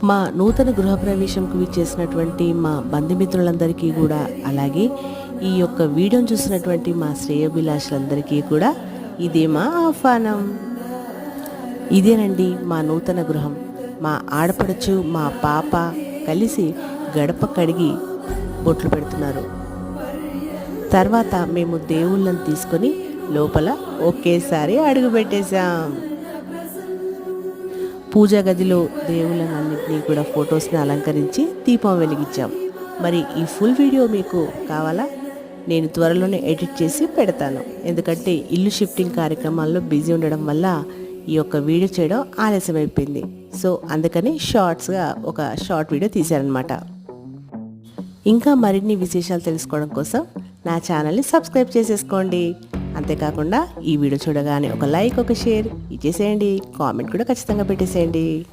మా నూతన గృహప్రవేశంకు విచ్చేసినటువంటి మా బంధుమిత్రులందరికీ కూడా, అలాగే ఈ యొక్క వీడియోను చూసినటువంటి మా శ్రేయోభిలాషులందరికీ కూడా ఇదే మా ఆహ్వానం. ఇదేనండి మా నూతన గృహం. మా ఆడపడుచు మా పాప కలిసి గడప కడిగి బొట్లు పెడుతున్నారు. తర్వాత మేము దేవుళ్ళని తీసుకొని లోపల ఒకేసారి అడుగు పెట్టేశాం. పూజా గదిలో దేవుళ్ళనన్నింటినీ కూడా ఫొటోస్ని అలంకరించి దీపం వెలిగించాం. మరి ఈ ఫుల్ వీడియో మీకు కావాలా? నేను త్వరలోనే ఎడిట్ చేసి పెడతాను. ఎందుకంటే ఇల్లు షిఫ్టింగ్ కార్యక్రమాల్లో బిజీ ఉండడం వల్ల ఈ యొక్క వీడియో చేయడం ఆలస్యం అయిపోయింది. సో అందుకని షార్ట్స్గా ఒక షార్ట్ వీడియో తీశారనమాట. ఇంకా మరిన్ని విశేషాలు తెలుసుకోవడం కోసం నా ఛానల్ని సబ్స్క్రైబ్ చేసేసుకోండి. అంతేకాకుండా ఈ వీడియో చూడగానే ఒక లైక్, ఒక షేర్ ఇచ్చేసేయండి. కామెంట్ కూడా ఖచ్చితంగా పెట్టేసేయండి.